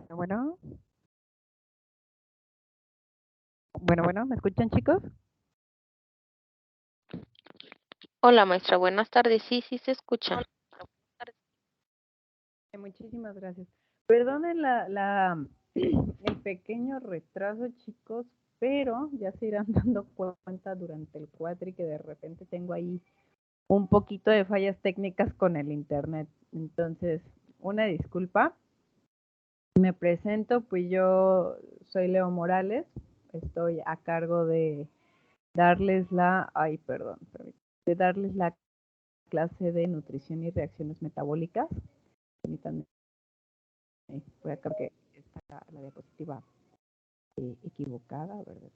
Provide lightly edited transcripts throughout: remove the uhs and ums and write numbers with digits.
Bueno, bueno, ¿me escuchan, chicos? Hola, maestra, buenas tardes. Sí, sí se escucha. Muchísimas gracias. Perdonen el pequeño retraso, chicos, pero ya se irán dando cuenta durante el cuatri que de repente tengo ahí un poquito de fallas técnicas con el internet. Entonces, una disculpa. Me presento, pues yo soy Leo Morales, estoy a cargo de darles de darles la clase de nutrición y reacciones metabólicas. Permítanme, voy a creo que está la diapositiva equivocada, ¿verdad?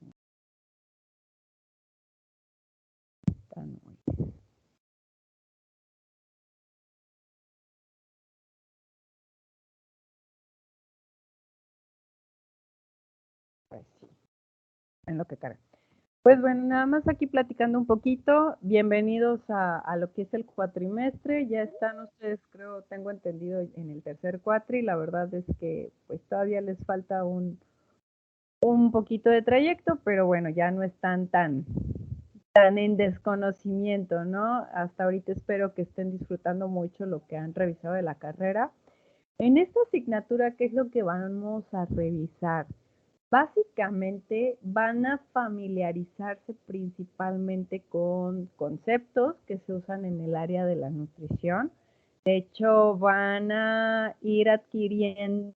Esta no es. Pues sí, en lo que carga. Pues bueno, nada más aquí platicando un poquito. Bienvenidos a lo que es el cuatrimestre. Ya están ustedes, creo, tengo entendido, en el tercer cuatri. La verdad es que pues todavía les falta un poquito de trayecto, pero bueno, ya no están tan en desconocimiento, ¿no? Hasta ahorita espero que estén disfrutando mucho lo que han revisado de la carrera. En esta asignatura, ¿qué es lo que vamos a revisar? Básicamente van a familiarizarse principalmente con conceptos que se usan en el área de la nutrición. De hecho, van a ir adquiriendo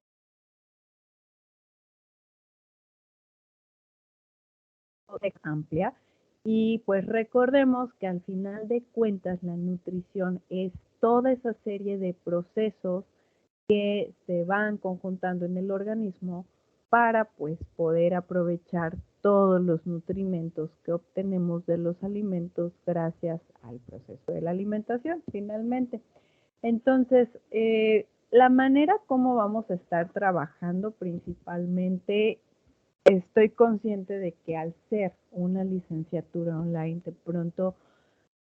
amplia y pues recordemos que al final de cuentas la nutrición es toda esa serie de procesos que se van conjuntando en el organismo para pues poder aprovechar todos los nutrimentos que obtenemos de los alimentos gracias al proceso de la alimentación finalmente. Entonces, la manera como vamos a estar trabajando principalmente, estoy consciente de que al ser una licenciatura online, de pronto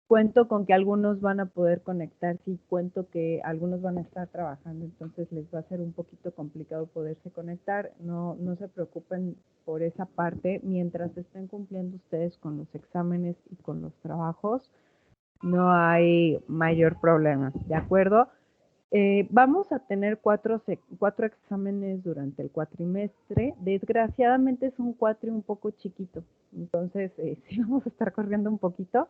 cuento con que algunos van a poder conectarse y cuento que algunos van a estar trabajando, entonces les va a ser un poquito complicado poderse conectar. No se preocupen por esa parte. Mientras estén cumpliendo ustedes con los exámenes y con los trabajos, no hay mayor problema, ¿de acuerdo? Vamos a tener cuatro exámenes durante el cuatrimestre. Desgraciadamente es un cuatri un poco chiquito, entonces sí vamos a estar corriendo un poquito.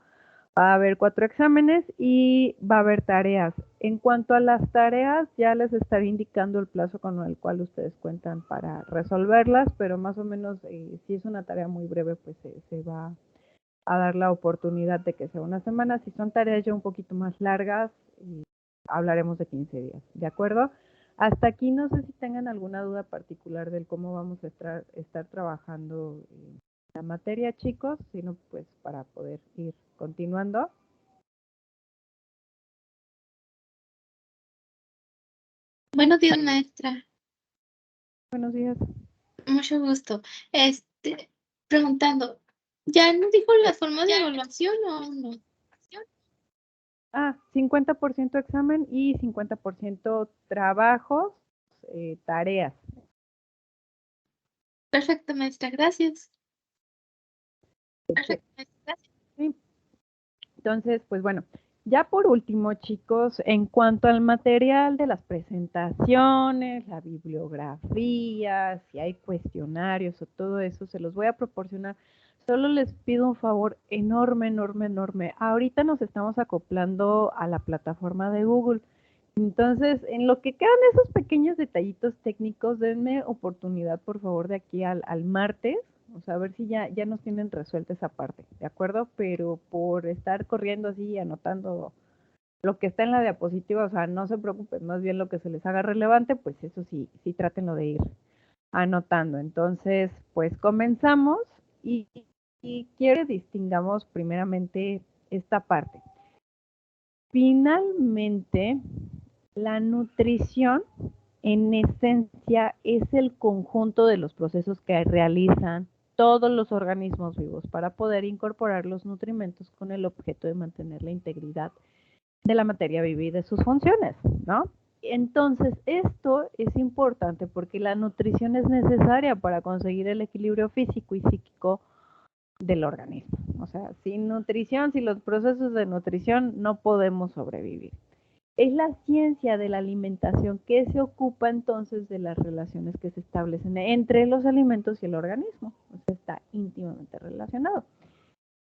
Va a haber 4 exámenes y va a haber tareas. En cuanto a las tareas, ya les estaré indicando el plazo con el cual ustedes cuentan para resolverlas, pero más o menos si es una tarea muy breve, pues se va a dar la oportunidad de que sea una semana. Si son tareas ya un poquito más largas, hablaremos de 15 días, ¿de acuerdo? Hasta aquí no sé si tengan alguna duda particular del cómo vamos a estar trabajando la materia, chicos, sino pues para poder ir continuando. Buenos días, maestra. Buenos días. Mucho gusto. Preguntando, ¿ya nos dijo las formas de evaluación o no? 50% examen y 50% trabajos, tareas. Perfecto, maestra, gracias. Perfecto, gracias. Sí. Entonces, pues bueno, ya por último, chicos, en cuanto al material de las presentaciones, la bibliografía, si hay cuestionarios o todo eso, se los voy a proporcionar. Solo les pido un favor enorme, enorme, enorme. Ahorita nos estamos acoplando a la plataforma de Google. Entonces, en lo que quedan esos pequeños detallitos técnicos, denme oportunidad, por favor, de aquí al martes, o sea, a ver si ya nos tienen resuelta esa parte, ¿de acuerdo? Pero por estar corriendo así y anotando lo que está en la diapositiva, o sea, no se preocupen, más bien lo que se les haga relevante, pues eso sí trátenlo de ir anotando. Entonces, pues comenzamos y quiero que distingamos primeramente esta parte. Finalmente, la nutrición, en esencia, es el conjunto de los procesos que realizan todos los organismos vivos para poder incorporar los nutrimentos con el objeto de mantener la integridad de la materia viva y de sus funciones, ¿no? entonces esto es importante porque la nutrición es necesaria para conseguir el equilibrio físico y psíquico del organismo. O sea, sin nutrición, sin los procesos de nutrición, no podemos sobrevivir. Es la ciencia de la alimentación que se ocupa entonces de las relaciones que se establecen entre los alimentos y el organismo. O sea, está íntimamente relacionado.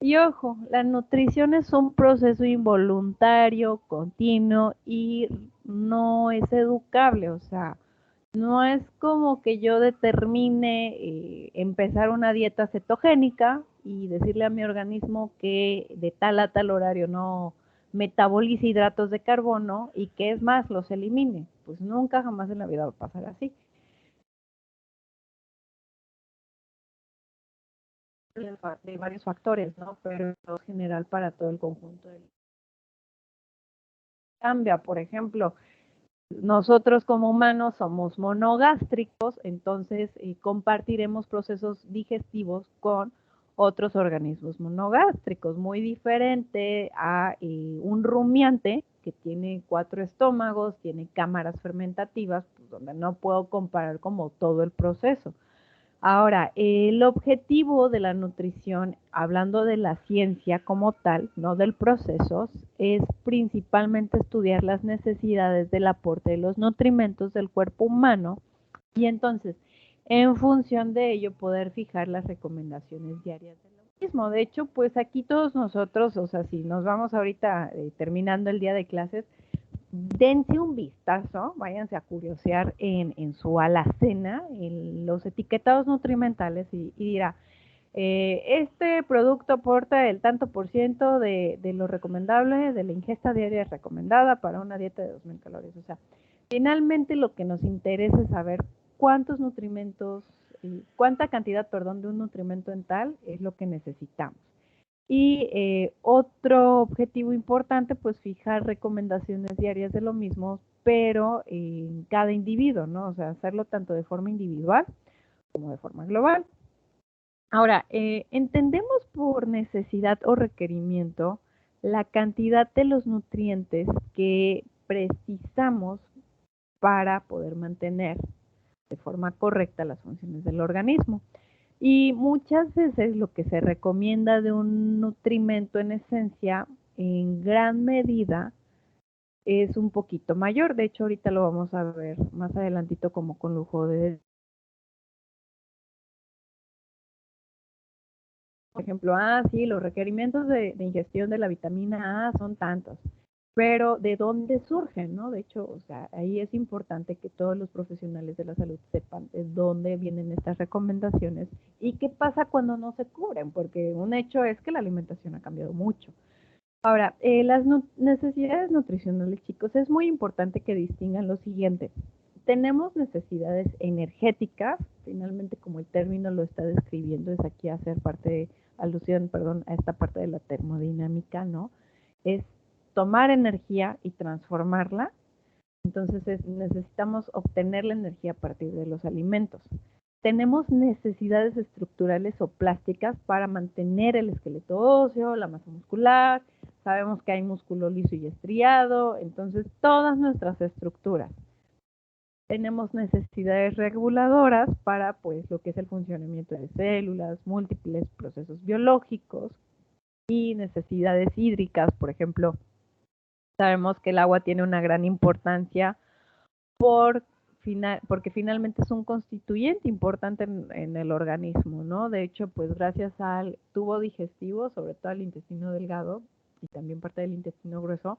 Y ojo, la nutrición es un proceso involuntario, continuo y no es educable. O sea, no es como que yo determine empezar una dieta cetogénica y decirle a mi organismo que de tal a tal horario no metabolice hidratos de carbono y que es más, los elimine. Pues nunca jamás en la vida va a pasar así. De varios factores, ¿no? Pero en general para todo el conjunto del cambia, por ejemplo, nosotros como humanos somos monogástricos, entonces compartiremos procesos digestivos con otros organismos monogástricos, muy diferente a un rumiante que tiene 4 estómagos, tiene cámaras fermentativas, pues, donde no puedo comparar como todo el proceso. Ahora, el objetivo de la nutrición, hablando de la ciencia como tal, no del proceso, es principalmente estudiar las necesidades del aporte de los nutrimentos del cuerpo humano y entonces, en función de ello, poder fijar las recomendaciones diarias de lo mismo. De hecho, pues aquí todos nosotros, o sea, si nos vamos ahorita terminando el día de clases, dense un vistazo, váyanse a curiosear en su alacena, en los etiquetados nutrimentales y dirá, este producto aporta el tanto por ciento de lo recomendable, de la ingesta diaria recomendada para una dieta de 2000 calorías. O sea, finalmente lo que nos interesa es saber cuántos nutrimentos, cuánta cantidad, perdón, de un nutrimento en tal es lo que necesitamos. Y otro objetivo importante, pues fijar recomendaciones diarias de lo mismo, pero en cada individuo, ¿no? O sea, hacerlo tanto de forma individual como de forma global. Ahora, entendemos por necesidad o requerimiento la cantidad de los nutrientes que precisamos para poder mantener de forma correcta las funciones del organismo. Y muchas veces lo que se recomienda de un nutrimento en esencia, en gran medida, es un poquito mayor. De hecho, ahorita lo vamos a ver más adelantito como con lujo de... Por ejemplo, sí, los requerimientos de ingestión de la vitamina A son tantos. Pero ¿de dónde surgen, no? De hecho, o sea, ahí es importante que todos los profesionales de la salud sepan de dónde vienen estas recomendaciones y qué pasa cuando no se cubren, porque un hecho es que la alimentación ha cambiado mucho. Ahora, las necesidades nutricionales, chicos, es muy importante que distingan lo siguiente. Tenemos necesidades energéticas, finalmente como el término lo está describiendo, es aquí hacer alusión, perdón, a esta parte de la termodinámica, ¿no? Es tomar energía y transformarla. Entonces necesitamos obtener la energía a partir de los alimentos. Tenemos necesidades estructurales o plásticas para mantener el esqueleto óseo, la masa muscular. Sabemos que hay músculo liso y estriado, entonces todas nuestras estructuras. Tenemos necesidades reguladoras para pues lo que es el funcionamiento de células, múltiples procesos biológicos y necesidades hídricas, por ejemplo, sabemos que el agua tiene una gran importancia porque finalmente es un constituyente importante en el organismo, ¿no? De hecho, pues gracias al tubo digestivo, sobre todo al intestino delgado y también parte del intestino grueso,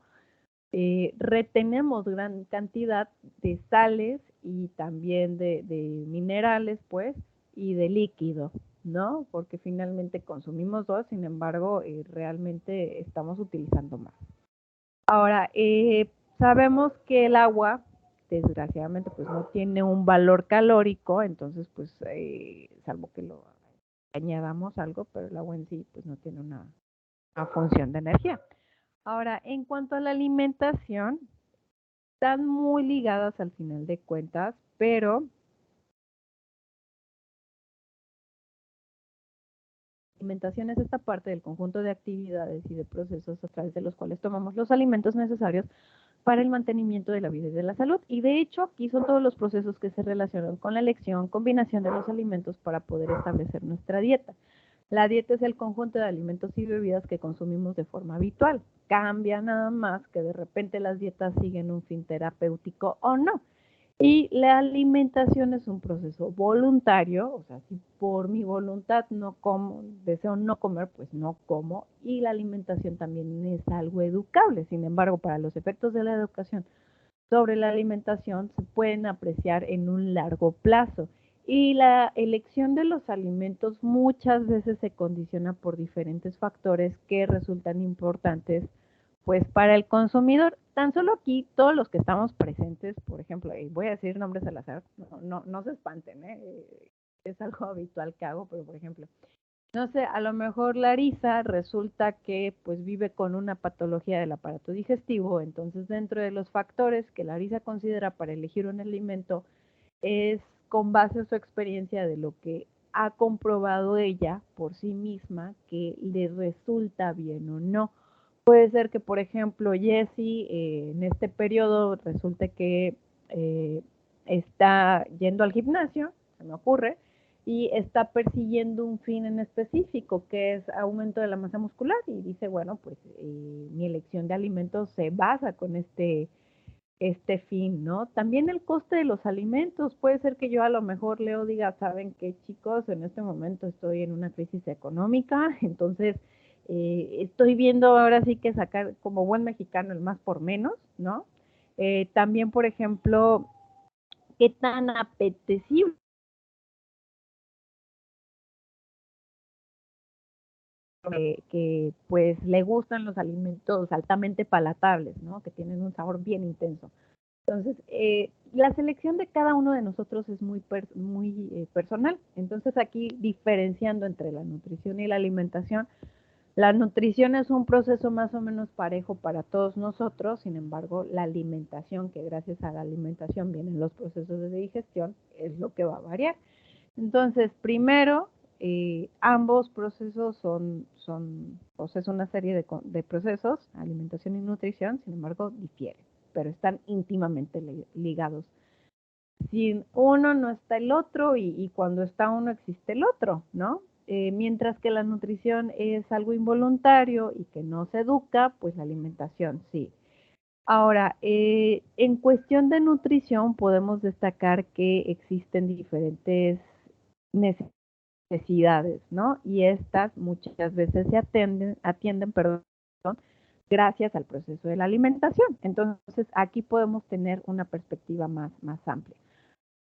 retenemos gran cantidad de sales y también de minerales, pues, y de líquido, ¿no? Porque finalmente consumimos dos, sin embargo, realmente estamos utilizando más. Ahora, sabemos que el agua, desgraciadamente, pues no tiene un valor calórico, entonces, pues, salvo que lo añadamos algo, pero el agua en sí, pues no tiene una función de energía. Ahora, en cuanto a la alimentación, están muy ligadas al final de cuentas, pero la alimentación es esta parte del conjunto de actividades y de procesos a través de los cuales tomamos los alimentos necesarios para el mantenimiento de la vida y de la salud. Y de hecho, aquí son todos los procesos que se relacionan con la elección, combinación de los alimentos para poder establecer nuestra dieta. La dieta es el conjunto de alimentos y bebidas que consumimos de forma habitual. Cambia nada más que de repente las dietas siguen un fin terapéutico o no. Y la alimentación es un proceso voluntario, o sea, si por mi voluntad no como, deseo no comer, pues no como. Y la alimentación también es algo educable. Sin embargo, para los efectos de la educación sobre la alimentación se pueden apreciar en un largo plazo. Y la elección de los alimentos muchas veces se condiciona por diferentes factores que resultan importantes pues para el consumidor. Tan solo aquí, todos los que estamos presentes, por ejemplo, voy a decir nombres al azar, no se espanten, es algo habitual que hago, pero por ejemplo, no sé, a lo mejor Larisa resulta que pues vive con una patología del aparato digestivo, entonces dentro de los factores que Larisa considera para elegir un alimento es con base a su experiencia de lo que ha comprobado ella por sí misma que le resulta bien o no. Puede ser que, por ejemplo, Jessie en este periodo resulte que está yendo al gimnasio, se me ocurre, y está persiguiendo un fin en específico, que es aumento de la masa muscular, y dice, bueno, pues mi elección de alimentos se basa con este fin, ¿no? También el coste de los alimentos, puede ser que yo a lo mejor Leo diga, saben qué chicos, en este momento estoy en una crisis económica, entonces estoy viendo ahora sí que sacar como buen mexicano el más por menos, ¿no? También, por ejemplo, qué tan apetecible que pues le gustan los alimentos altamente palatables, ¿no? Que tienen un sabor bien intenso. Entonces, la selección de cada uno de nosotros es muy personal. Entonces, aquí diferenciando entre la nutrición y la alimentación, la nutrición es un proceso más o menos parejo para todos nosotros, sin embargo, la alimentación, que gracias a la alimentación vienen los procesos de digestión, es lo que va a variar. Entonces, primero, ambos procesos pues es una serie de procesos, alimentación y nutrición, sin embargo, difieren, pero están íntimamente ligados. Sin uno no está el otro y cuando está uno existe el otro, ¿no? Mientras que la nutrición es algo involuntario y que no se educa, pues la alimentación sí. Ahora, en cuestión de nutrición podemos destacar que existen diferentes necesidades, ¿no? Y estas muchas veces se atienden, perdón, gracias al proceso de la alimentación. Entonces, aquí podemos tener una perspectiva más amplia.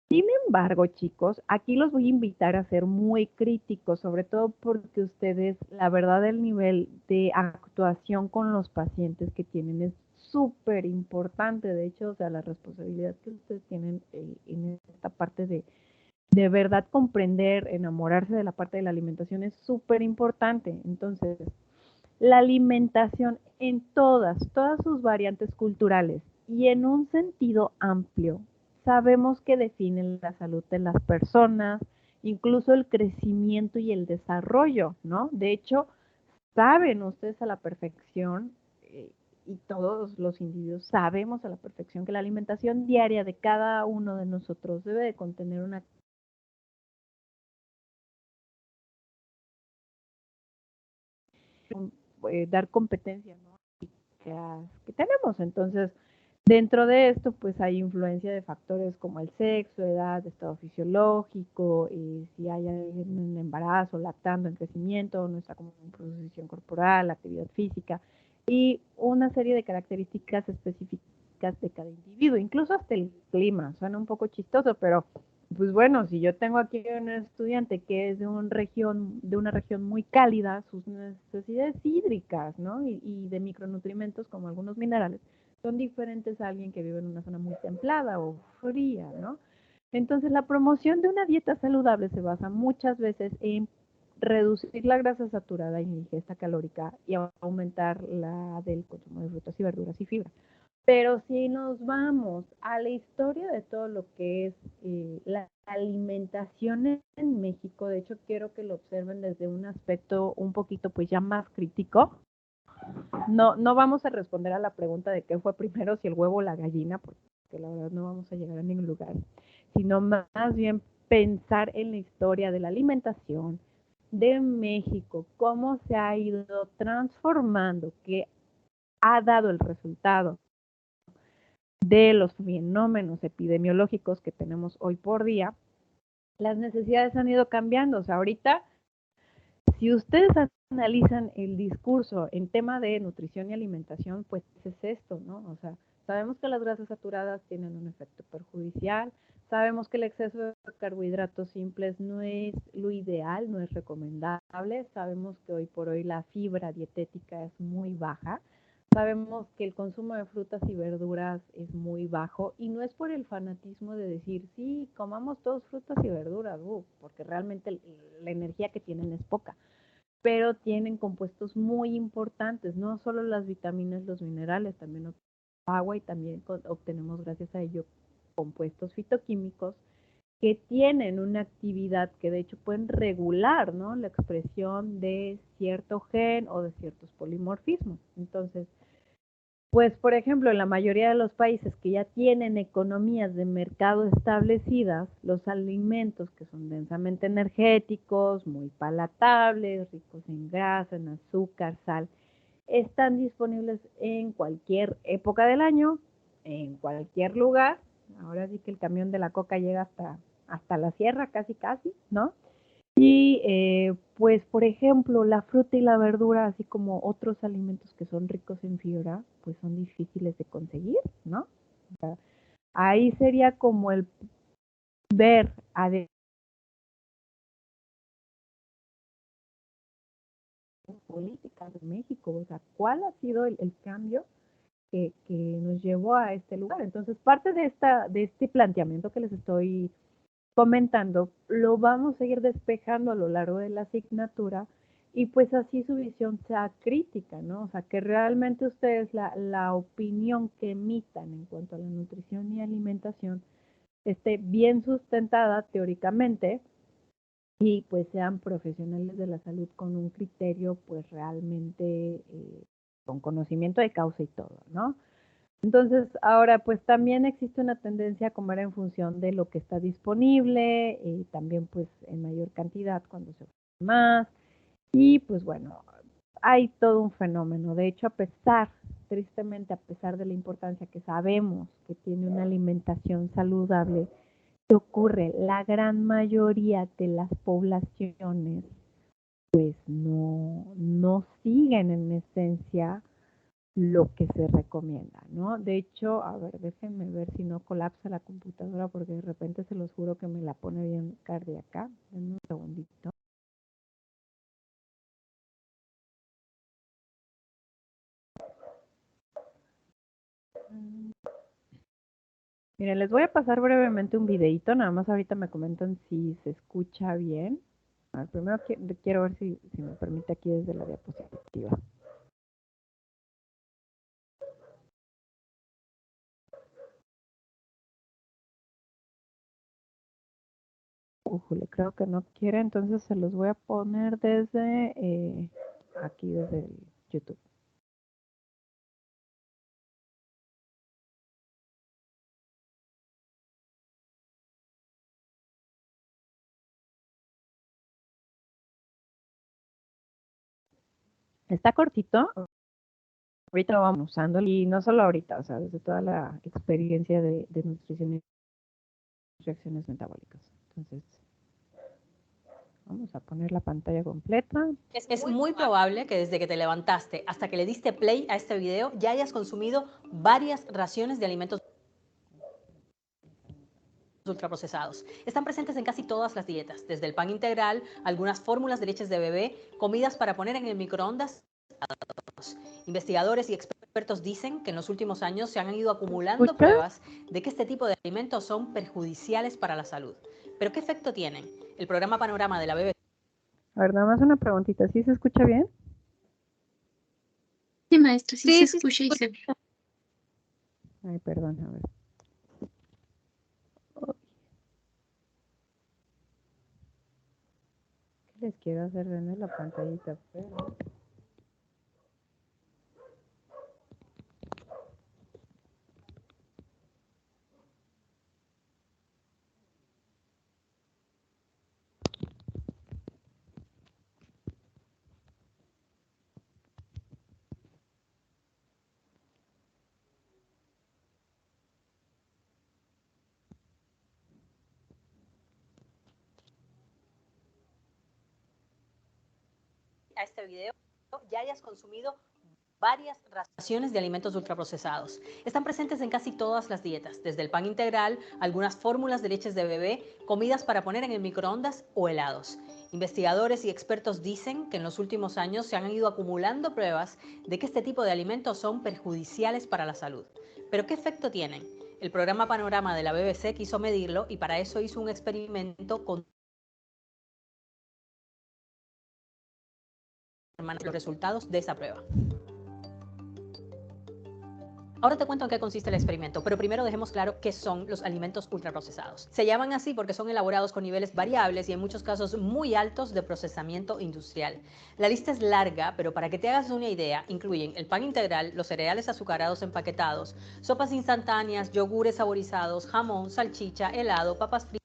Sin embargo, chicos, aquí los voy a invitar a ser muy críticos, sobre todo porque ustedes, la verdad, el nivel de actuación con los pacientes que tienen es súper importante. De hecho, o sea, la responsabilidad que ustedes tienen en esta parte de verdad comprender, enamorarse de la parte de la alimentación es súper importante. Entonces, la alimentación en todas sus variantes culturales y en un sentido amplio, sabemos que definen la salud de las personas, incluso el crecimiento y el desarrollo, ¿no? De hecho, saben ustedes a la perfección, y todos los individuos sabemos a la perfección que la alimentación diaria de cada uno de nosotros debe de contener una dar competencia, ¿no? Que tenemos. Entonces, dentro de esto, pues hay influencia de factores como el sexo, edad, estado fisiológico, si hay un embarazo, lactando, en crecimiento, nuestra composición corporal, actividad física y una serie de características específicas de cada individuo, incluso hasta el clima. Suena un poco chistoso, pero pues bueno, si yo tengo aquí un estudiante que es de una región muy cálida, sus necesidades hídricas, ¿no? Y de micronutrientes como algunos minerales son diferentes a alguien que vive en una zona muy templada o fría, ¿no? Entonces, la promoción de una dieta saludable se basa muchas veces en reducir la grasa saturada y la ingesta calórica y aumentar la del consumo de frutas y verduras y fibra. Pero si nos vamos a la historia de todo lo que es la alimentación en México, de hecho quiero que lo observen desde un aspecto un poquito pues ya más crítico, No vamos a responder a la pregunta de qué fue primero, si el huevo o la gallina, porque la verdad no vamos a llegar a ningún lugar, sino más bien pensar en la historia de la alimentación de México, cómo se ha ido transformando, qué ha dado el resultado de los fenómenos epidemiológicos que tenemos hoy por día. Las necesidades han ido cambiando. O sea, ahorita, si ustedes analizan el discurso en tema de nutrición y alimentación, pues es esto, ¿no? O sea, sabemos que las grasas saturadas tienen un efecto perjudicial, sabemos que el exceso de carbohidratos simples no es lo ideal, no es recomendable, sabemos que hoy por hoy la fibra dietética es muy baja, sabemos que el consumo de frutas y verduras es muy bajo y no es por el fanatismo de decir, sí, comamos todos frutas y verduras, porque realmente la energía que tienen es poca, pero tienen compuestos muy importantes, no solo las vitaminas, los minerales, también agua y también obtenemos gracias a ello compuestos fitoquímicos que tienen una actividad que de hecho pueden regular, ¿no?, la expresión de cierto gen o de ciertos polimorfismos. Entonces, pues, por ejemplo, en la mayoría de los países que ya tienen economías de mercado establecidas, los alimentos que son densamente energéticos, muy palatables, ricos en grasa, en azúcar, sal, están disponibles en cualquier época del año, en cualquier lugar. Ahora sí que el camión de la coca llega hasta la sierra, casi casi, ¿no? Y pues, por ejemplo, la fruta y la verdura, así como otros alimentos que son ricos en fibra, pues son difíciles de conseguir, ¿no? O sea, ahí sería como el ver a políticas de México, o sea, cuál ha sido el cambio que nos llevó a este lugar. Entonces, parte de este planteamiento que les estoy comentando, lo vamos a ir despejando a lo largo de la asignatura y pues así su visión sea crítica, ¿no? O sea, que realmente ustedes la opinión que emitan en cuanto a la nutrición y alimentación esté bien sustentada teóricamente y pues sean profesionales de la salud con un criterio pues realmente con conocimiento de causa y todo, ¿no? Entonces, ahora pues también existe una tendencia a comer en función de lo que está disponible y también pues en mayor cantidad cuando se ofrece más. Y pues bueno, hay todo un fenómeno. De hecho, tristemente, a pesar de la importancia que sabemos que tiene una alimentación saludable, ¿qué ocurre? La gran mayoría de las poblaciones pues no siguen en esencia lo que se recomienda, ¿no? De hecho, a ver, déjenme ver si no colapsa la computadora porque de repente se los juro que me la pone bien cardíaca. Denme un segundito. Miren, les voy a pasar brevemente un videito, nada más ahorita me comentan si se escucha bien. A ver, primero quiero ver si me permite aquí desde la diapositiva. Creo que no quiere, entonces se los voy a poner desde aquí, desde el YouTube. Está cortito, ahorita lo vamos usando y no solo ahorita, o sea, desde toda la experiencia de nutrición y reacciones metabólicas. Entonces, vamos a poner la pantalla completa. Es muy probable que desde que te levantaste hasta que le diste play a este video ya hayas consumido varias raciones de alimentos ultraprocesados. Están presentes en casi todas las dietas, desde el pan integral, algunas fórmulas de leches de bebé, comidas para poner en el microondas. Investigadores y expertos dicen que en los últimos años se han ido acumulando pruebas de que este tipo de alimentos son perjudiciales para la salud. ¿Pero qué efecto tienen? El programa Panorama de la BBC. A ver, nada más una preguntita, ¿sí se escucha bien? Sí, maestro, sí se escucha y se ve. Ay, perdón, a ver. ¿Qué les quiero hacer? Denme la pantallita, pero... a este video ya hayas consumido varias raciones de alimentos ultraprocesados. Están presentes en casi todas las dietas, desde el pan integral, algunas fórmulas de leches de bebé, comidas para poner en el microondas o helados. Investigadores y expertos dicen que en los últimos años se han ido acumulando pruebas de que este tipo de alimentos son perjudiciales para la salud. ¿Pero qué efecto tienen? El programa Panorama de la BBC quiso medirlo y para eso hizo un experimento con los resultados de esa prueba. Ahora te cuento en qué consiste el experimento, pero primero dejemos claro qué son los alimentos ultraprocesados. Se llaman así porque son elaborados con niveles variables y en muchos casos muy altos de procesamiento industrial. La lista es larga, pero para que te hagas una idea, incluyen el pan integral, los cereales azucarados empaquetados, sopas instantáneas, yogures saborizados, jamón, salchicha, helado, papas fritas,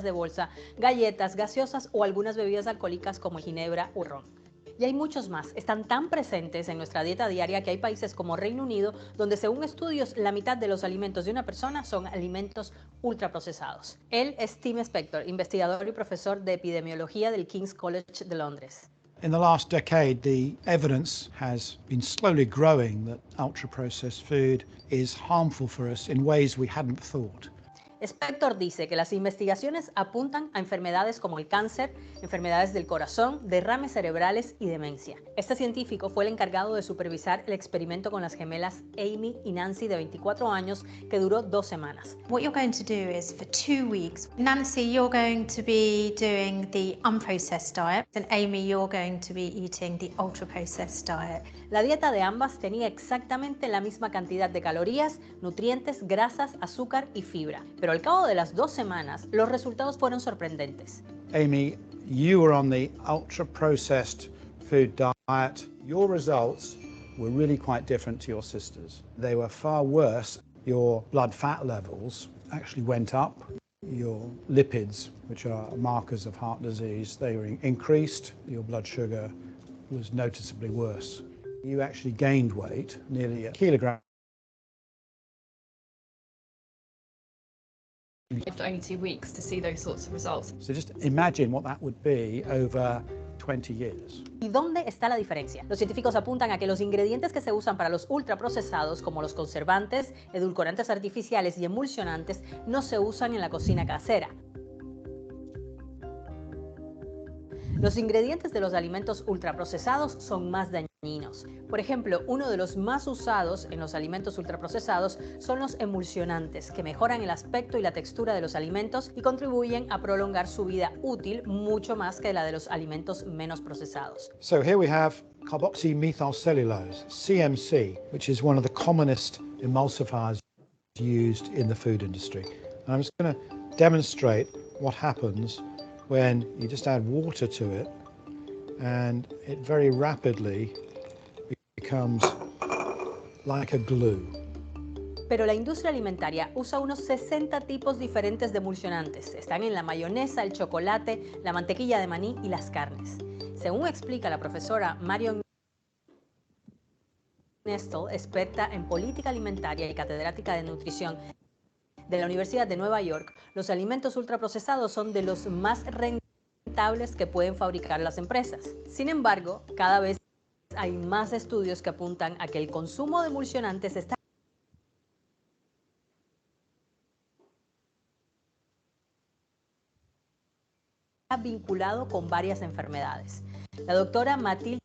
de bolsa, galletas, gaseosas o algunas bebidas alcohólicas como ginebra o ron. Y hay muchos más. Están tan presentes en nuestra dieta diaria que hay países como Reino Unido donde según estudios la mitad de los alimentos de una persona son alimentos ultraprocesados. Él es Tim Spector, investigador y profesor de epidemiología del King's College de Londres. In the last decade, the evidence has been slowly growing that ultra-processed food is harmful for us in ways we hadn't thought. Spector dice que las investigaciones apuntan a enfermedades como el cáncer, enfermedades del corazón, derrames cerebrales y demencia. Este científico fue el encargado de supervisar el experimento con las gemelas Amy y Nancy de 24 años que duró 2 semanas. What you're going to do is for 2 weeks, Nancy, you're going to be doing the unprocessed diet, and Amy, you're going to be eating the ultra-processed diet. La dieta de ambas tenía exactamente la misma cantidad de calorías, nutrientes, grasas, azúcar y fibra. Pero al cabo de las 2 semanas, los resultados fueron sorprendentes. Amy, you were on the ultra-processed food diet. Your results were really quite different to your sisters. They were far worse. Your blood fat levels actually went up. Your lipids, which are markers of heart disease, they were increased. Your blood sugar was noticeably worse. You actually gained weight, nearly a kilogram. After only 2 weeks to see those sorts of results. So just imagine what that would be over 20 years. ¿Y dónde está la diferencia? Los científicos apuntan a que los ingredientes que se usan para los ultraprocesados, como los conservantes, edulcorantes artificiales y emulsionantes, no se usan en la cocina casera. Los ingredientes de los alimentos ultraprocesados son más dañinos. Por ejemplo, uno de los más usados en los alimentos ultraprocesados son los emulsionantes, que mejoran el aspecto y la textura de los alimentos y contribuyen a prolongar su vida útil mucho más que la de los alimentos menos procesados. So here we have carboxymethylcellulose, CMC, which is one of the commonest emulsifiers used in the food industry. And I'm just going to demonstrate what happens when you just add water to it, and it very rapidly becomes like a glue. Pero la industria alimentaria usa unos 60 tipos diferentes de emulsionantes. Están en la mayonesa, el chocolate, la mantequilla de maní y las carnes. Según explica la profesora Marion Nestle, experta en política alimentaria y catedrática de nutrición de la Universidad de Nueva York, los alimentos ultraprocesados son de los más rentables que pueden fabricar las empresas. Sin embargo, cada vez hay más estudios que apuntan a que el consumo de emulsionantes está vinculado con varias enfermedades. La doctora Mathilde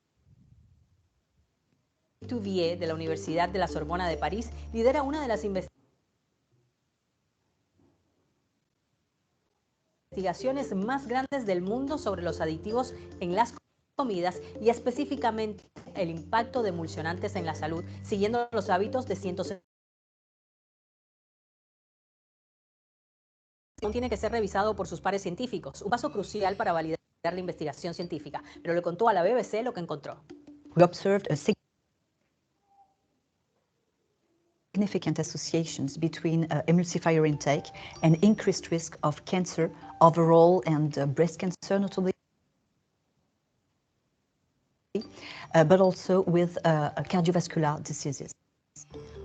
Touvier de la Universidad de la Sorbona de París lidera una de las investigaciones más grandes del mundo sobre los aditivos en las comidas y específicamente el impacto de emulsionantes en la salud, siguiendo los hábitos de cientos. Tiene que ser revisado por sus pares científicos, un paso crucial para validar la investigación científica, pero le contó a la BBC lo que encontró. We observed a significant associations between emulsifier intake and increased risk of cancer overall and breast cancer notably, but also with cardiovascular diseases.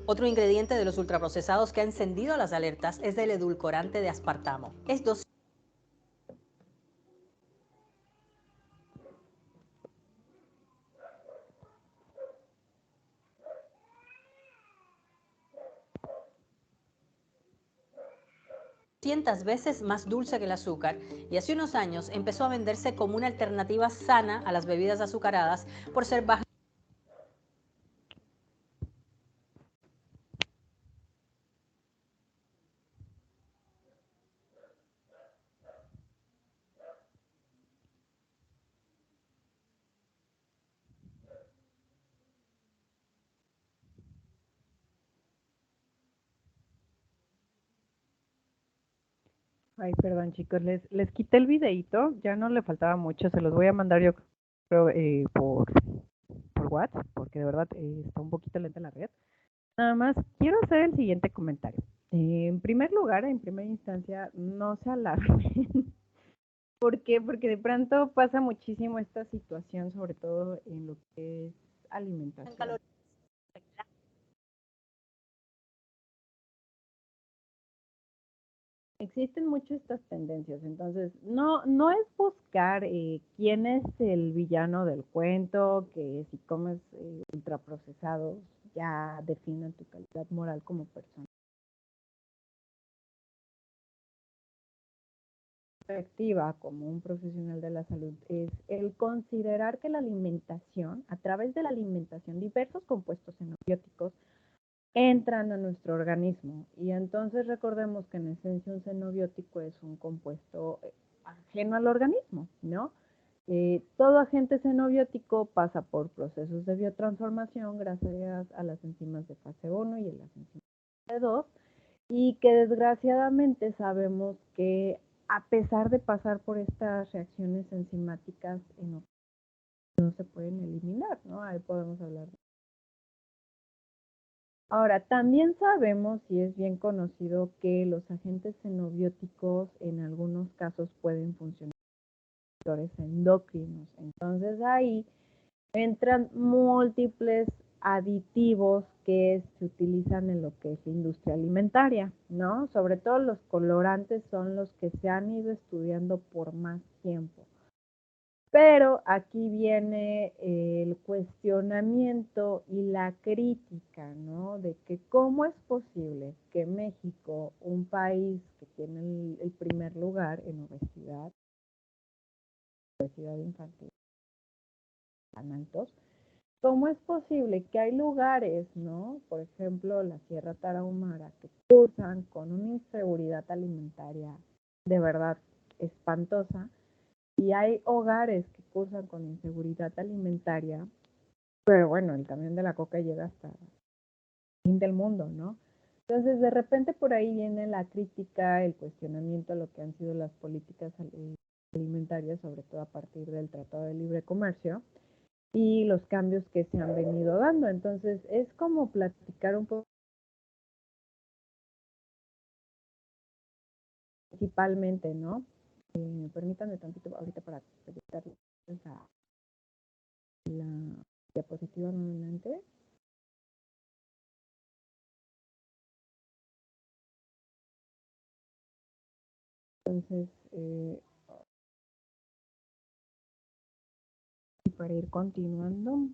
Otro ingrediente de los ultraprocesados que ha encendido las alertas es el edulcorante de aspartamo. Es 200 veces más dulce que el azúcar y hace unos años empezó a venderse como una alternativa sana a las bebidas azucaradas por ser baja. Ay, perdón chicos, les quité el videíto, ya no le faltaba mucho, se los voy a mandar yo creo por WhatsApp, porque de verdad está un poquito lenta la red. Nada más, quiero hacer el siguiente comentario. En primer lugar, en primera instancia, no se alarmen. ¿Por qué? Porque de pronto pasa muchísimo esta situación, sobre todo en lo que es alimentación. Existen muchas estas tendencias, entonces no es buscar quién es el villano del cuento, que si comes ultraprocesados ya definen tu calidad moral como persona. Perspectiva como un profesional de la salud es el considerar que la alimentación, a través de la alimentación, diversos compuestos xenobióticos entran a nuestro organismo y entonces recordemos que en esencia un xenobiótico es un compuesto ajeno al organismo, ¿no? Todo agente xenobiótico pasa por procesos de biotransformación gracias a las enzimas de fase 1 y a las enzimas de fase 2 y que desgraciadamente sabemos que a pesar de pasar por estas reacciones enzimáticas no se pueden eliminar, ¿no? Ahí podemos hablar de. Ahora, también sabemos y es bien conocido que los agentes xenobióticos en algunos casos pueden funcionar como receptores endocrinos. Entonces ahí entran múltiples aditivos que se utilizan en lo que es la industria alimentaria, ¿no? Sobre todo los colorantes son los que se han ido estudiando por más tiempo. Pero aquí viene el cuestionamiento y la crítica, ¿no? De que cómo es posible que México, un país que tiene el primer lugar en obesidad infantil, tan altos, ¿cómo es posible que hay lugares, ¿no? Por ejemplo, la Sierra Tarahumara, que cursan con una inseguridad alimentaria de verdad espantosa? Y hay hogares que cursan con inseguridad alimentaria, pero bueno, el camión de la coca llega hasta el fin del mundo, ¿no? Entonces, de repente por ahí viene la crítica, el cuestionamiento a lo que han sido las políticas alimentarias, sobre todo a partir del Tratado de Libre Comercio, y los cambios que se han venido dando. Entonces, es como platicar un poco principalmente, ¿no? Permítanme tantito ahorita para proyectar la diapositiva nuevamente. Entonces, para ir continuando.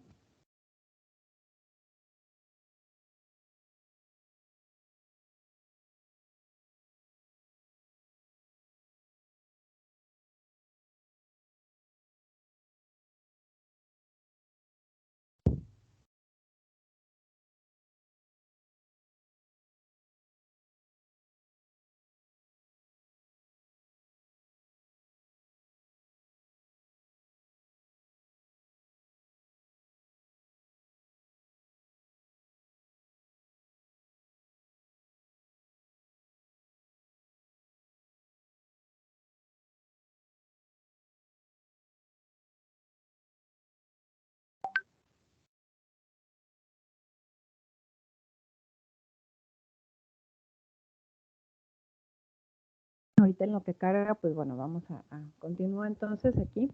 Ahorita en lo que carga, pues bueno, vamos a continuar entonces aquí.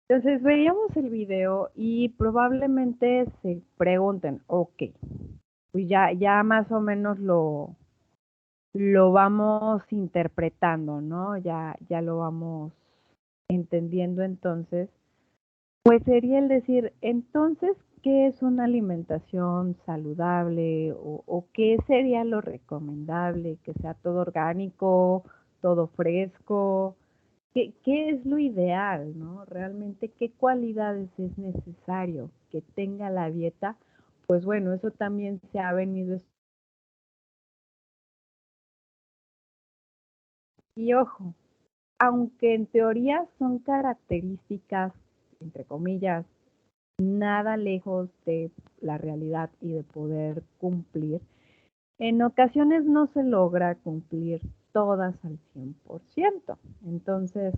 Entonces veíamos el video y probablemente se pregunten, ok, pues ya más o menos lo vamos interpretando, ¿no? Ya lo vamos entendiendo entonces. Pues sería el decir, entonces, ¿qué es una alimentación saludable o qué sería lo recomendable? Que sea todo orgánico, todo fresco. ¿Qué es lo ideal, no? Realmente, ¿qué cualidades es necesario que tenga la dieta? Pues bueno, eso también se ha venido. Y ojo, aunque en teoría son características, entre comillas, nada lejos de la realidad y de poder cumplir, en ocasiones no se logra cumplir todas al 100%. Entonces,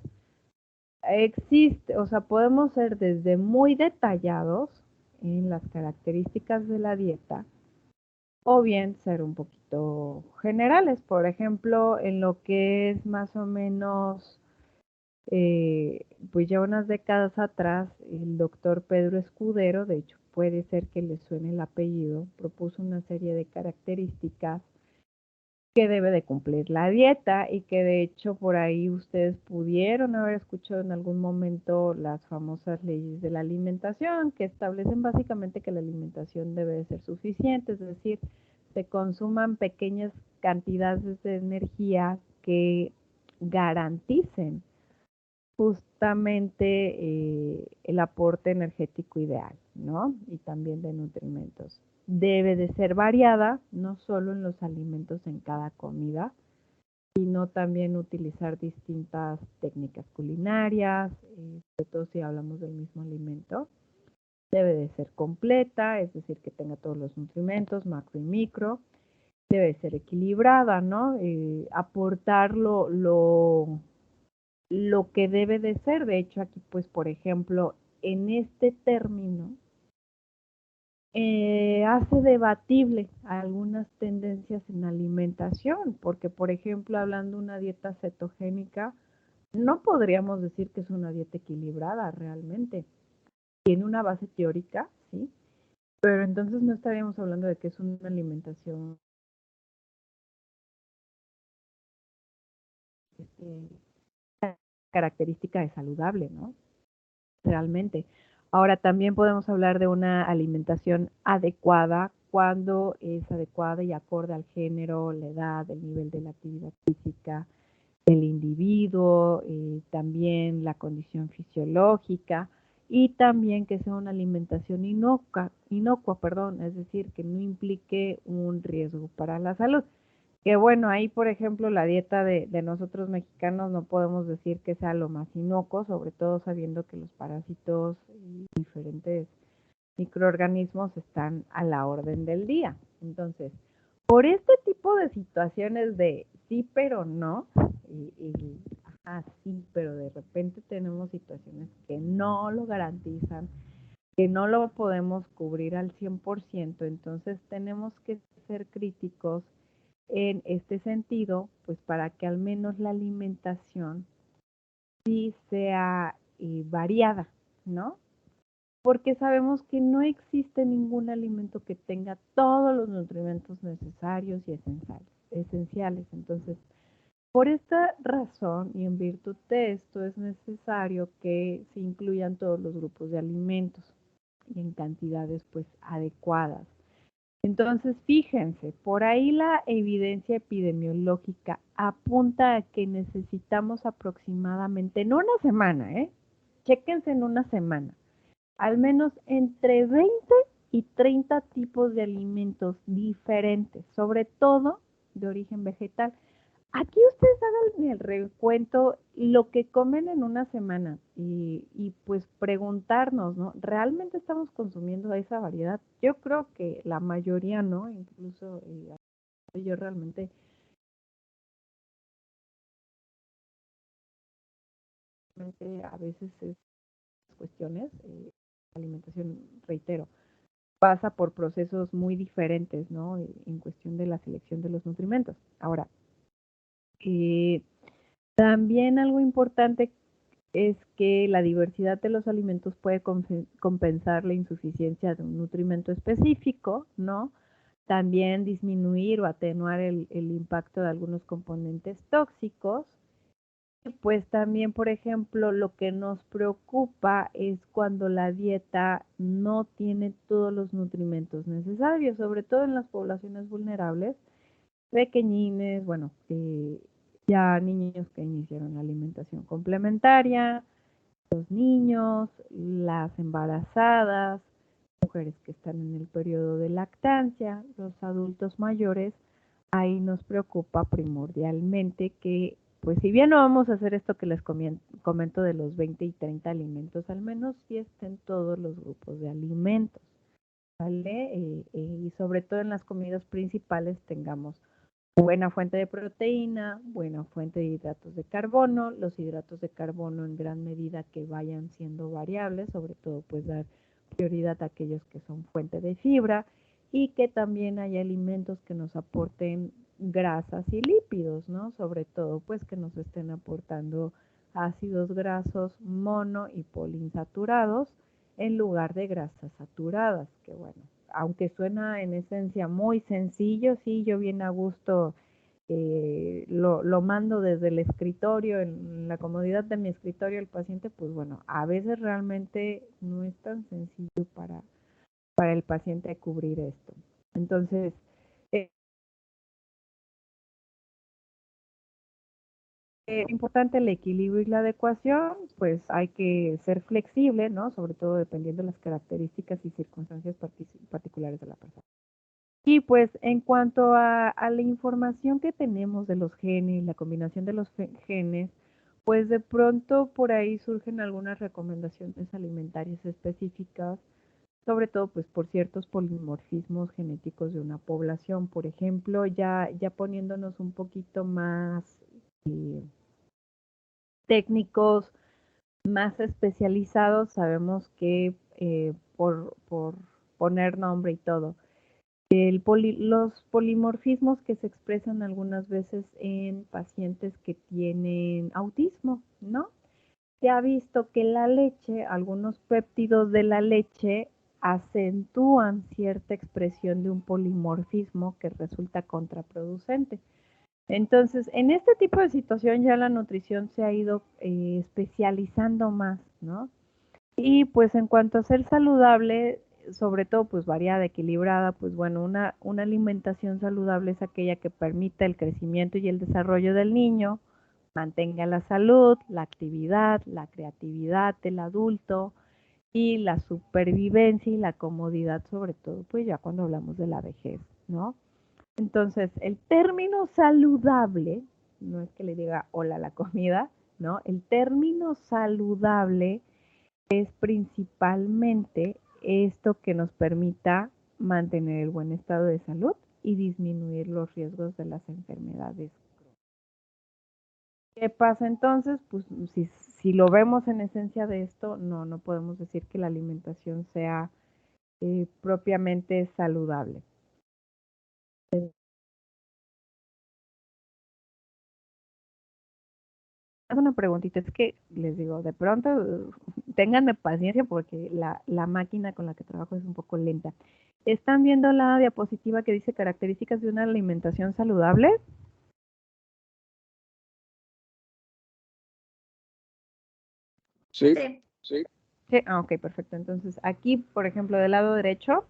existe, o sea, podemos ser desde muy detallados en las características de la dieta o bien ser un poquito generales, por ejemplo, en lo que es más o menos pues ya unas décadas atrás, el doctor Pedro Escudero, de hecho puede ser que le suene el apellido, propuso una serie de características que debe de cumplir la dieta y que de hecho por ahí ustedes pudieron haber escuchado en algún momento las famosas leyes de la alimentación que establecen básicamente que la alimentación debe de ser suficiente, es decir, se consuman pequeñas cantidades de energía que garanticen justamente el aporte energético ideal, ¿no? Y también de nutrimentos. Debe de ser variada, no solo en los alimentos en cada comida, sino también utilizar distintas técnicas culinarias, sobre todo si hablamos del mismo alimento. Debe de ser completa, es decir, que tenga todos los nutrimentos, macro y micro. Debe ser equilibrada, ¿no? Aportar lo que debe de ser. De hecho, aquí, pues, por ejemplo, en este término, hace debatible algunas tendencias en alimentación, porque, por ejemplo, hablando de una dieta cetogénica, no podríamos decir que es una dieta equilibrada realmente. Tiene una base teórica, sí, pero entonces no estaríamos hablando de que es una alimentación característica de saludable, ¿no? Realmente. Ahora también podemos hablar de una alimentación adecuada cuando es adecuada y acorde al género, la edad, el nivel de la actividad física del individuo, también la condición fisiológica y también que sea una alimentación inocua, perdón, es decir, que no implique un riesgo para la salud. Que bueno, ahí por ejemplo la dieta de nosotros mexicanos no podemos decir que sea lo más inocuo, sobre todo sabiendo que los parásitos y diferentes microorganismos están a la orden del día. Entonces, por este tipo de situaciones de sí pero no, sí, pero de repente tenemos situaciones que no lo garantizan, que no lo podemos cubrir al 100%, entonces tenemos que ser críticos en este sentido, pues para que al menos la alimentación sí sea variada, ¿no? Porque sabemos que no existe ningún alimento que tenga todos los nutrimentos necesarios y esenciales. Entonces, por esta razón y en virtud de esto es necesario que se incluyan todos los grupos de alimentos y en cantidades pues adecuadas. Entonces, fíjense, por ahí la evidencia epidemiológica apunta a que necesitamos aproximadamente, en una semana, chéquense en una semana, al menos entre 20 y 30 tipos de alimentos diferentes, sobre todo de origen vegetal. Aquí ustedes hagan el recuento lo que comen en una semana y pues preguntarnos, ¿no? ¿Realmente estamos consumiendo esa variedad? Yo creo que la mayoría no, incluso yo realmente a veces es cuestiones, alimentación, reitero, pasa por procesos muy diferentes, ¿no? En cuestión de la selección de los nutrimentos. Ahora, también algo importante es que la diversidad de los alimentos puede compensar la insuficiencia de un nutrimento específico, ¿no? también disminuir o atenuar el impacto de algunos componentes tóxicos. Pues también, por ejemplo, lo que nos preocupa es cuando la dieta no tiene todos los nutrimentos necesarios, sobre todo en las poblaciones vulnerables, pequeñines, bueno, ya niños que iniciaron la alimentación complementaria, los niños, las embarazadas, mujeres que están en el periodo de lactancia, los adultos mayores. Ahí nos preocupa primordialmente que, pues si bien no vamos a hacer esto que les comento de los 20 y 30 alimentos, al menos sí estén todos los grupos de alimentos, ¿vale? Y sobre todo en las comidas principales tengamos buena fuente de proteína, buena fuente de hidratos de carbono, los hidratos de carbono en gran medida que vayan siendo variables, sobre todo pues dar prioridad a aquellos que son fuente de fibra, y que también haya alimentos que nos aporten grasas y lípidos, ¿no? Sobre todo, pues que nos estén aportando ácidos grasos mono y poliinsaturados en lugar de grasas saturadas, que bueno, aunque suena en esencia muy sencillo, sí, yo bien a gusto lo mando desde el escritorio, en la comodidad de mi escritorio el paciente, pues bueno, a veces realmente no es tan sencillo para el paciente cubrir esto. Entonces, importante el equilibrio y la adecuación, pues hay que ser flexible, ¿no? Sobre todo dependiendo de las características y circunstancias particulares de la persona. Y pues en cuanto a la información que tenemos de los genes, la combinación de los genes, pues de pronto por ahí surgen algunas recomendaciones alimentarias específicas, sobre todo pues por ciertos polimorfismos genéticos de una población. Por ejemplo, ya poniéndonos un poquito más técnicos, más especializados, sabemos que por poner nombre y todo, los polimorfismos que se expresan algunas veces en pacientes que tienen autismo, ¿no? Se ha visto que la leche, algunos péptidos de la leche acentúan cierta expresión de un polimorfismo que resulta contraproducente. Entonces, en este tipo de situación ya la nutrición se ha ido especializando más, ¿no? Y pues en cuanto a ser saludable, sobre todo pues variada, equilibrada, pues bueno, una alimentación saludable es aquella que permita el crecimiento y el desarrollo del niño, mantenga la salud, la actividad, la creatividad del adulto y la supervivencia y la comodidad, sobre todo pues ya cuando hablamos de la vejez, ¿no? Entonces, el término saludable, no es que le diga hola a la comida, ¿no? El término saludable es principalmente esto que nos permita mantener el buen estado de salud y disminuir los riesgos de las enfermedades. ¿Qué pasa entonces? Pues si lo vemos en esencia de esto, no podemos decir que la alimentación sea propiamente saludable. Una preguntita, es que les digo, de pronto ténganme paciencia porque la máquina con la que trabajo es un poco lenta. ¿Están viendo la diapositiva que dice características de una alimentación saludable? Sí, Sí, ok, perfecto. Entonces, aquí, por ejemplo, del lado derecho,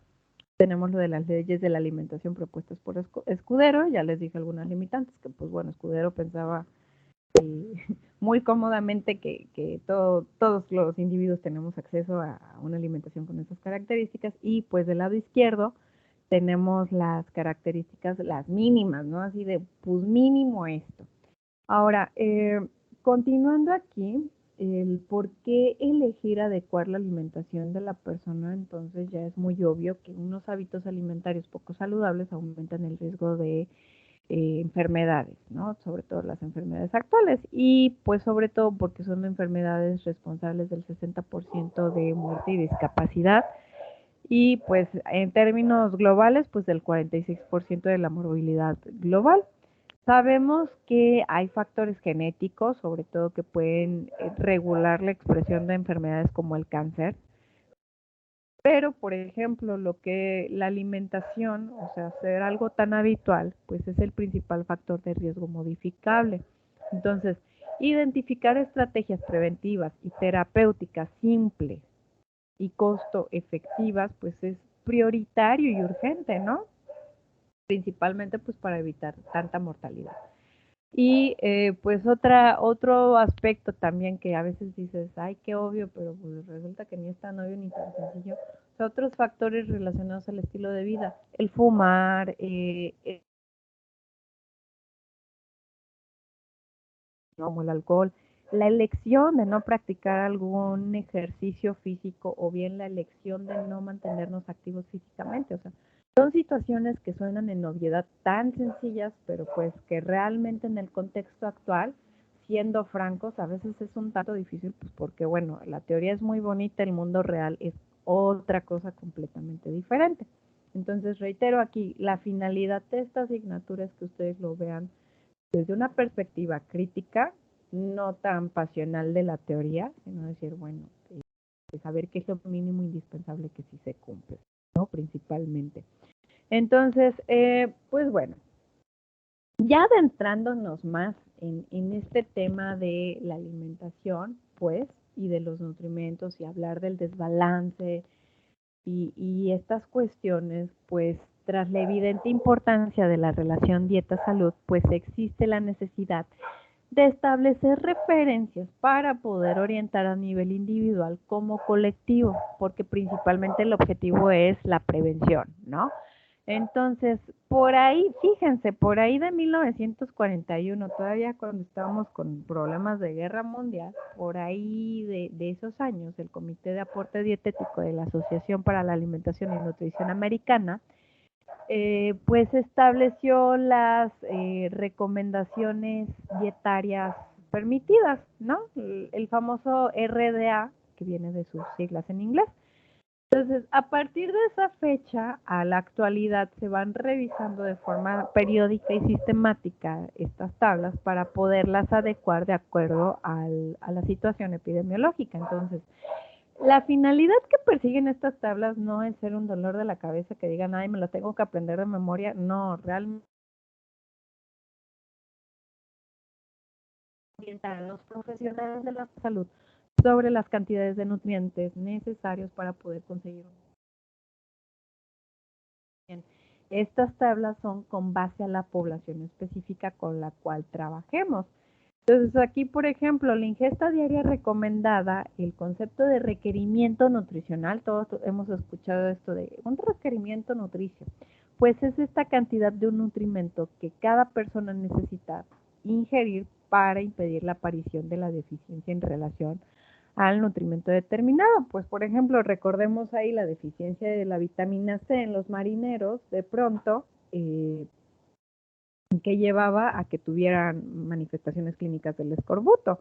tenemos lo de las leyes de la alimentación propuestas por Escudero. Ya les dije algunas limitantes, que pues bueno, Escudero pensaba muy cómodamente que todos los individuos tenemos acceso a una alimentación con esas características, y pues del lado izquierdo tenemos las características, las mínimas, ¿no? Así de, pues mínimo esto. Ahora, continuando aquí, el por qué elegir adecuar la alimentación de la persona, entonces ya es muy obvio que unos hábitos alimentarios poco saludables aumentan el riesgo de enfermedades, ¿no? Sobre todo las enfermedades actuales, y pues sobre todo porque son enfermedades responsables del 60% de muerte y discapacidad, y pues en términos globales, pues del 46% de la morbilidad global. Sabemos que hay factores genéticos, sobre todo que pueden regular la expresión de enfermedades como el cáncer, Pero, por ejemplo, lo que la alimentación, o sea, hacer algo tan habitual, pues es el principal factor de riesgo modificable. Entonces, identificar estrategias preventivas y terapéuticas simples y costo efectivas, pues es prioritario y urgente, ¿no? Principalmente pues para evitar tanta mortalidad. Y pues otro aspecto también que a veces dices, ay, qué obvio, pero pues resulta que ni es tan obvio ni tan sencillo. O sea, otros factores relacionados al estilo de vida, el fumar, como el alcohol, la elección de no practicar algún ejercicio físico o bien la elección de no mantenernos activos físicamente. O sea, son situaciones que suenan en obviedad tan sencillas, pero pues que realmente en el contexto actual, siendo francos, a veces es un tanto difícil, pues porque bueno, la teoría es muy bonita, el mundo real es otra cosa completamente diferente. Entonces, reitero aquí, la finalidad de esta asignatura es que ustedes lo vean desde una perspectiva crítica, no tan pasional de la teoría, sino decir, bueno, saber qué es lo mínimo indispensable que sí se cumple, ¿no? Principalmente. Entonces, pues bueno, ya adentrándonos más en este tema de la alimentación, pues, y de los nutrimentos y hablar del desbalance y estas cuestiones, pues, tras la evidente importancia de la relación dieta-salud, pues existe la necesidad de establecer referencias para poder orientar a nivel individual como colectivo, porque principalmente el objetivo es la prevención, ¿no? Entonces, por ahí, fíjense, por ahí de 1941, todavía cuando estábamos con problemas de guerra mundial, por ahí de esos años, el Comité de Aporte Dietético de la Asociación para la Alimentación y Nutrición Americana, pues estableció las recomendaciones dietarias permitidas, ¿no? El famoso RDA, que viene de sus siglas en inglés. Entonces, a partir de esa fecha a la actualidad se van revisando de forma periódica y sistemática estas tablas para poderlas adecuar de acuerdo a la situación epidemiológica. Entonces, la finalidad que persiguen estas tablas no es ser un dolor de la cabeza que digan, ay, me lo tengo que aprender de memoria. No, realmente orientar a los profesionales de la salud sobre las cantidades de nutrientes necesarios para poder conseguir un bien. Estas tablas son con base a la población específica con la cual trabajemos. Entonces aquí, por ejemplo, la ingesta diaria recomendada, el concepto de requerimiento nutricional, todos hemos escuchado esto de un requerimiento nutricio, pues es esta cantidad de un nutrimento que cada persona necesita ingerir para impedir la aparición de la deficiencia en relación al nutrimento determinado. Pues, por ejemplo, recordemos ahí la deficiencia de la vitamina C en los marineros, de pronto, que llevaba a que tuvieran manifestaciones clínicas del escorbuto.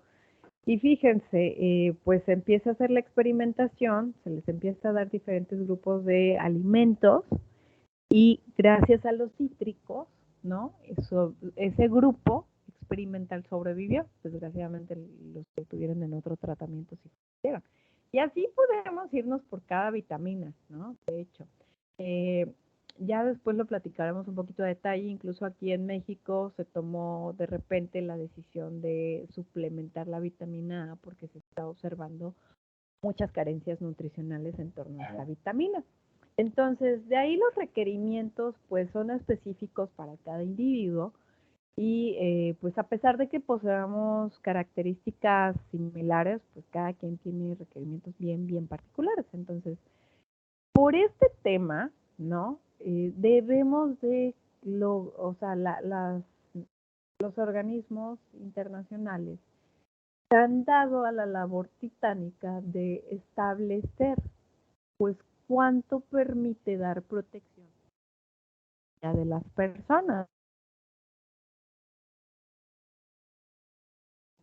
Y fíjense, pues se empieza a hacer la experimentación, se les empieza a dar diferentes grupos de alimentos y gracias a los cítricos, ¿no? Ese grupo experimental sobrevivió. Desgraciadamente los que estuvieron en otro tratamiento sí pudieron. Y así podemos irnos por cada vitamina, ¿no? De hecho, ya después lo platicaremos un poquito a detalle. Incluso aquí en México se tomó de repente la decisión de suplementar la vitamina A porque se está observando muchas carencias nutricionales en torno a esta vitamina. Entonces, de ahí los requerimientos pues son específicos para cada individuo y pues a pesar de que poseamos características similares, pues cada quien tiene requerimientos bien particulares. Entonces, por este tema, ¿no? Debemos de, o sea, los organismos internacionales se han dado a la labor titánica de establecer, pues, cuánto permite dar protección a de las personas.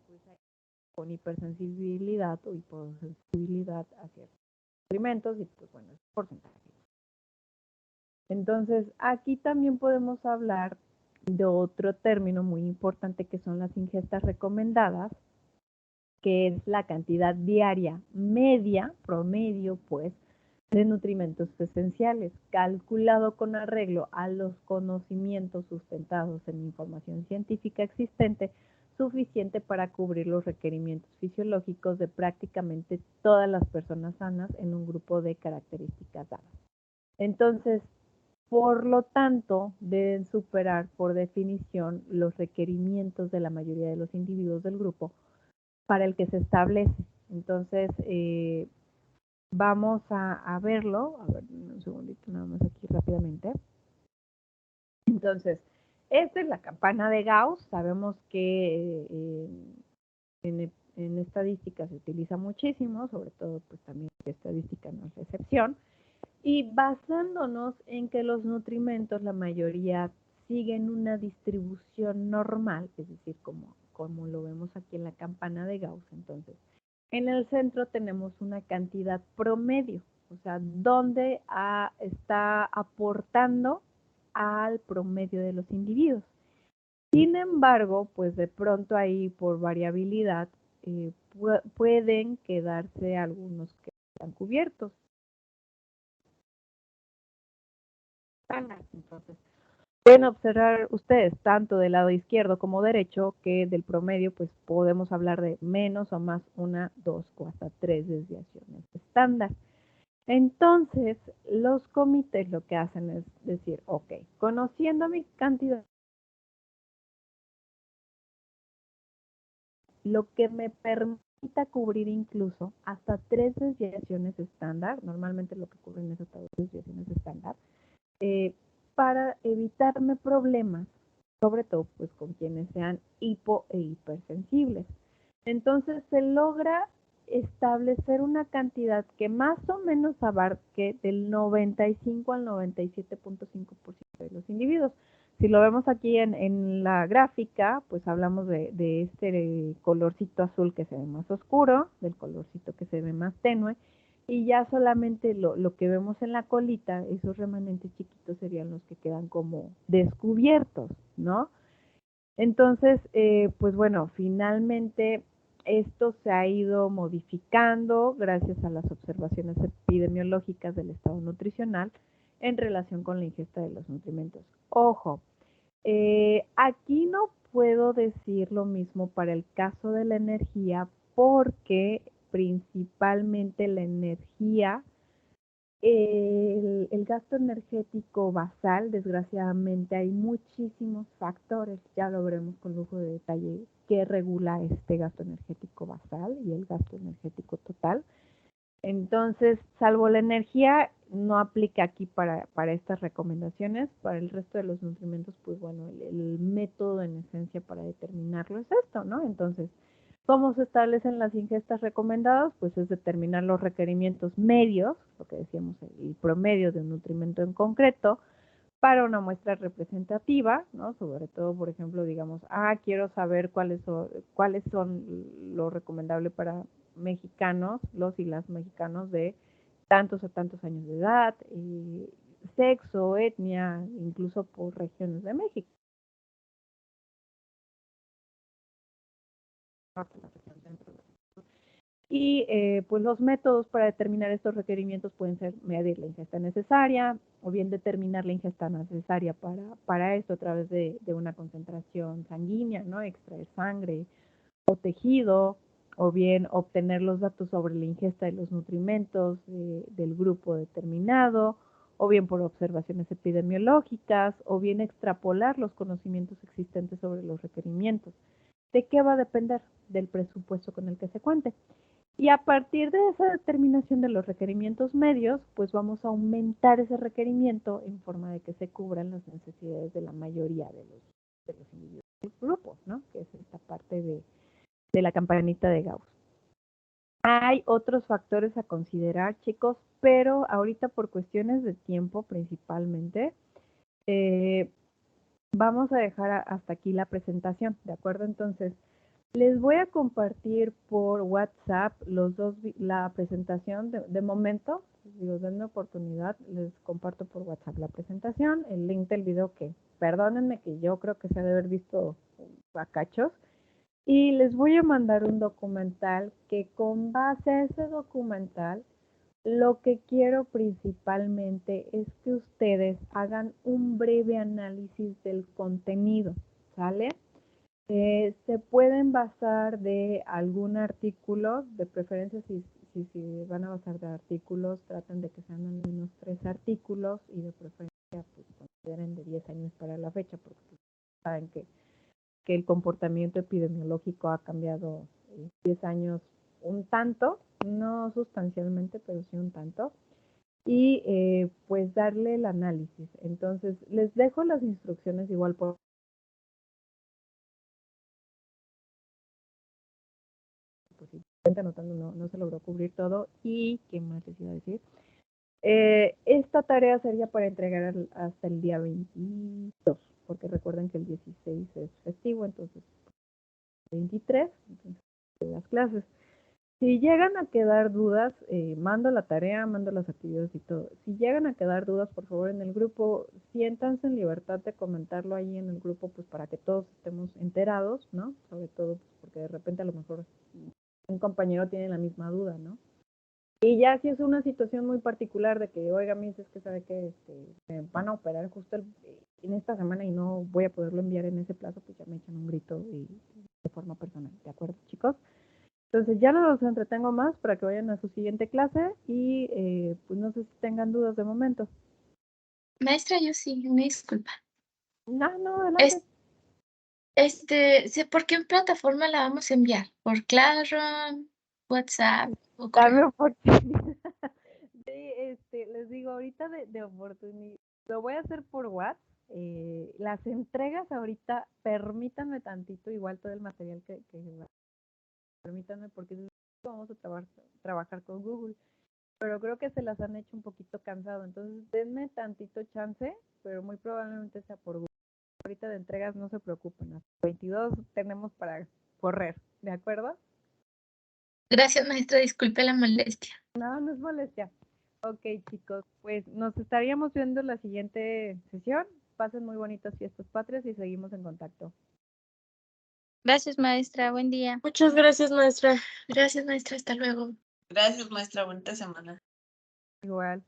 Pues, con hipersensibilidad o hiposensibilidad a ciertos alimentos y pues bueno, es porcentaje. Entonces, aquí también podemos hablar de otro término muy importante que son las ingestas recomendadas, que es la cantidad diaria media, promedio, pues, de nutrimentos esenciales, calculado con arreglo a los conocimientos sustentados en información científica existente, suficiente para cubrir los requerimientos fisiológicos de prácticamente todas las personas sanas en un grupo de características dadas. Entonces, por lo tanto, deben superar por definición los requerimientos de la mayoría de los individuos del grupo para el que se establece. Entonces, vamos a verlo. A ver, un segundito nada más aquí rápidamente. Entonces, esta es la campana de Gauss. Sabemos que en estadística se utiliza muchísimo, sobre todo pues también estadística no es la excepción. Y basándonos en que los nutrimentos, la mayoría, siguen una distribución normal, es decir, como lo vemos aquí en la campana de Gauss. Entonces, en el centro tenemos una cantidad promedio, o sea, donde está aportando al promedio de los individuos. Sin embargo, pues de pronto ahí por variabilidad pueden quedarse algunos que están cubiertos. Entonces, pueden observar ustedes tanto del lado izquierdo como derecho que del promedio pues podemos hablar de menos o más 1, 2 o hasta 3 desviaciones estándar. Entonces, los comités lo que hacen es decir, ok, conociendo mi cantidad, lo que me permita cubrir incluso hasta 3 desviaciones estándar, normalmente lo que cubren es hasta 2 desviaciones estándar, para evitarme problemas, sobre todo pues con quienes sean hipo e hipersensibles. Entonces se logra establecer una cantidad que más o menos abarque del 95 al 97.5% de los individuos. Si lo vemos aquí en la gráfica, pues hablamos de este colorcito azul que se ve más oscuro, del colorcito que se ve más tenue, y ya solamente lo que vemos en la colita, esos remanentes chiquitos serían los que quedan como descubiertos, ¿no? Entonces, pues bueno, finalmente esto se ha ido modificando gracias a las observaciones epidemiológicas del estado nutricional en relación con la ingesta de los nutrimentos. Ojo, aquí no puedo decir lo mismo para el caso de la energía porque principalmente la energía, el gasto energético basal, desgraciadamente hay muchísimos factores, ya lo veremos con lujo de detalle, que regula este gasto energético basal y el gasto energético total. Entonces, salvo la energía, no aplica aquí para estas recomendaciones. Para el resto de los nutrimentos, pues bueno, el método en esencia para determinarlo es esto, ¿no? Entonces, ¿cómo se establecen las ingestas recomendadas? Pues es determinar los requerimientos medios, lo que decíamos, el promedio de un nutrimento en concreto, para una muestra representativa, ¿no? Sobre todo, por ejemplo, digamos, quiero saber cuáles son lo recomendable para mexicanos, los y las mexicanos de tantos o tantos años de edad, sexo, etnia, incluso por regiones de México. Y pues los métodos para determinar estos requerimientos pueden ser medir la ingesta necesaria o bien determinar la ingesta necesaria para esto a través de una concentración sanguínea, ¿no? Extraer sangre o tejido, o bien obtener los datos sobre la ingesta de los nutrimentos del grupo determinado, o bien por observaciones epidemiológicas, o bien extrapolar los conocimientos existentes sobre los requerimientos. ¿De qué va a depender? Del presupuesto con el que se cuente. Y a partir de esa determinación de los requerimientos medios, pues vamos a aumentar ese requerimiento en forma de que se cubran las necesidades de la mayoría de los individuos del grupo, ¿no? Que es esta parte de la campanita de Gauss. Hay otros factores a considerar, chicos, pero ahorita por cuestiones de tiempo principalmente, vamos a dejar hasta aquí la presentación, ¿de acuerdo? Entonces, les voy a compartir por WhatsApp la presentación de momento. Digo, denme oportunidad, les comparto por WhatsApp la presentación, el link del video que, perdónenme que yo creo que se debe haber visto a cachos. Y les voy a mandar un documental que con base a ese documental Lo que quiero principalmente es que ustedes hagan un breve análisis del contenido, ¿sale? Se pueden basar de algún artículo, de preferencia si van a basar de artículos, traten de que sean al menos 3 artículos y de preferencia pues consideren de 10 años para la fecha, porque pues, saben que el comportamiento epidemiológico ha cambiado 10 años un tanto, no sustancialmente, pero sí un tanto, y pues darle el análisis. Entonces, les dejo las instrucciones igual por pues, si están anotando, no se logró cubrir todo. Y, ¿qué más les iba a decir? Esta tarea sería para entregar hasta el día 22, porque recuerden que el 16 es festivo, entonces 23, entonces las clases. Si llegan a quedar dudas, mando la tarea, mando las actividades y todo. Si llegan a quedar dudas, por favor, en el grupo, siéntanse en libertad de comentarlo ahí en el grupo, pues para que todos estemos enterados, ¿no? Sobre todo pues, porque de repente a lo mejor un compañero tiene la misma duda, ¿no? Y ya si es una situación muy particular de que, oiga, Miss, es que sabe que me van a operar justo en esta semana y no voy a poderlo enviar en ese plazo, pues ya me echan un grito y de forma personal, ¿de acuerdo, chicos? Entonces ya no los entretengo más para que vayan a su siguiente clase y pues no sé si tengan dudas de momento. Maestra, yo sí, me disculpa. No, adelante. ¿Por qué plataforma la vamos a enviar? ¿Por Classroom, WhatsApp o Dame correo? oportunidad. Sí, les digo, ahorita de oportunidad, lo voy a hacer por WhatsApp. Las entregas ahorita, permítanme tantito, igual todo el material que permítanme, porque vamos a trabajar con Google, pero creo que se las han hecho un poquito cansado, entonces denme tantito chance, pero muy probablemente sea por Google. Ahorita de entregas no se preocupen, hasta 22 tenemos para correr, ¿de acuerdo? Gracias, maestra, disculpe la molestia. No es molestia. Ok, chicos, pues nos estaríamos viendo en la siguiente sesión. Pasen muy bonitas fiestas patrias y seguimos en contacto. Gracias, maestra. Buen día. Muchas gracias, maestra. Gracias, maestra, hasta luego. Gracias, maestra. Bonita semana. Igual.